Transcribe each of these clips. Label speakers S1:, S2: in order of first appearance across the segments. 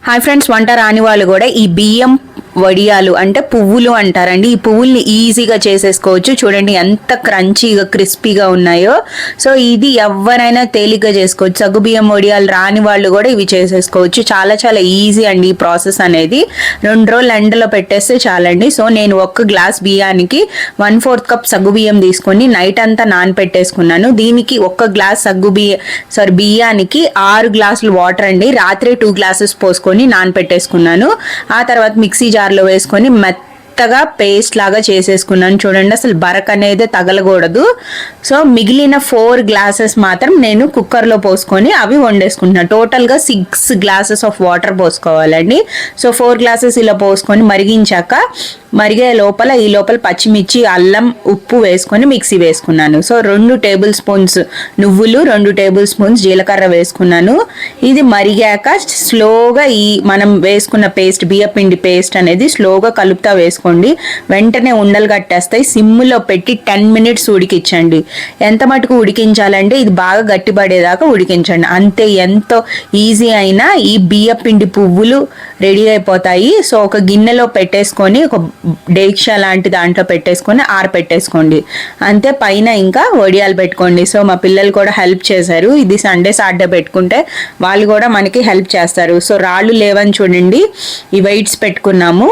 S1: Hi friends, వంట రాని వాళ్ళు కూడా ఈ బియ్యం వడియాలు అంటే పువ్వులు అంటారండి. ఈ పువ్వుల్ని ఈజీగా చేసేసుకోవచ్చు. చూడండి ఎంత క్రంచీగా క్రిస్పీగా ఉన్నాయో. సో ఇది ఎవరైనా తేలిగ్గా చేసుకోవచ్చు. సగ్గుబియ్యం వడియాలు రాని వాళ్ళు కూడా ఇవి చేసేసుకోవచ్చు. చాలా చాలా ఈజీ అండి ఈ ప్రాసెస్ అనేది. 2 రోజులు ఎండలో పెట్టేస్తే చాలండి. సో నేను 1 గ్లాస్ బియ్యానికి 1/4 కప్ సగ్గుబియ్యం తీసుకొని నైట్ అంతా నానపెట్టేసుకున్నాను. దీనికి 1 గ్లాస్ బియ్యానికి 6 గ్లాసులు వాటర్ అండి. రాత్రి 2 గ్లాసెస్ పోసుకొని నానపెట్టేసుకున్నాను. ఆ తర్వాత మిక్సీ జార్లో వేసుకొని మెత్తగా పేస్ట్ లాగా చేసేసుకున్నాను. చూడండి అసలు బరక్ అనేది తగలకూడదు. సో మిగిలిన 4 గ్లాసెస్ మాత్రం నేను కుక్కర్లో పోసుకొని అవి వండేసుకుంటున్నాను. టోటల్గా 6 గ్లాసెస్ ఆఫ్ వాటర్ పోసుకోవాలండి. సో 4 గ్లాసెస్ ఇలా పోసుకొని మరిగించాక మరిగే ఈ లోపల పచ్చిమిర్చి, అల్లం, ఉప్పు వేసుకొని మిక్సీ వేసుకున్నాను. సో 2 టేబుల్ స్పూన్స్ నువ్వులు, 2 టేబుల్ స్పూన్స్ జీలకర్ర వేసుకున్నాను. ఇది మరిగాక స్లోగా ఈ మనం వేసుకున్న పేస్ట్, బియ్యపిండి పేస్ట్ అనేది స్లోగా కలుపుతా వేసుకోండి. వెంటనే ఉండలు కట్టేస్తాయి. సిమ్లో పెట్టి 10 మినిట్స్ ఉడికించండి. ఎంత మటుకు ఉడికించాలంటే ఇది బాగా గట్టిపడేదాకా ఉడికించండి. అంతే, ఎంతో ఈజీ అయినా ఈ బియ్యపిండి పువ్వులు రెడీ అయిపోతాయి. సో ఒక గిన్నెలో పెట్టేసుకొని ఒక డేక్షా లాంటి దాంట్లో పెట్టేసుకొని ఆరపెట్టేసుకోండి. అంతే, పైన ఇంకా వడియాలు పెట్టుకోండి. సో మా పిల్లలు కూడా హెల్ప్ చేశారు. ఇది సండే సాటర్డే పెట్టుకుంటే వాళ్ళు కూడా మనకి హెల్ప్ చేస్తారు. సో రాళ్ళు లేవని చూడండి, ఈ వెయిట్స్ పెట్టుకున్నాము.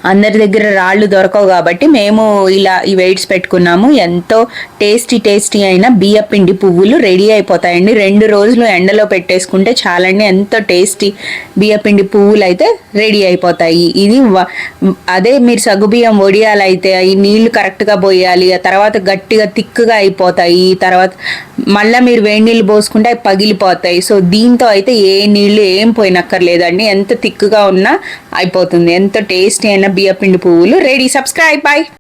S1: అందరి దగ్గర రాళ్ళు దొరకవు కాబట్టి మేము ఇలా ఈ వెయిట్స్ పెట్టుకున్నాము. ఎంతో టేస్టీ అయిన బియ్యపిండి పువ్వులు రెడీ అయిపోతాయండి. 2 రోజులు ఎండలో పెట్టేసుకుంటే చాలండి. ఎంతో టేస్టీ బియ్యపిండి పువ్వులు అయితే రెడీ అయిపోతాయి. ఇది అదే మీరు సగ్గుబియ్యం వడియాలు అయితే ఈ నీళ్లు కరెక్ట్గా పోయాలి. ఆ తర్వాత గట్టిగా థిక్గా అయిపోతాయి. తర్వాత మళ్ళీ మీరు వేడి నీళ్ళు పోసుకుంటే అవి పగిలిపోతాయి. సో దీంతో అయితే ఏ నీళ్లు ఏం పోయినక్కర్లేదండి. ఎంత థిక్గా ఉన్నా అయిపోతుంది. ఎంతో టేస్టీ అయిన బియ్యపిండి పువ్వులు రెడీ. సబ్స్క్రైబ్. బై.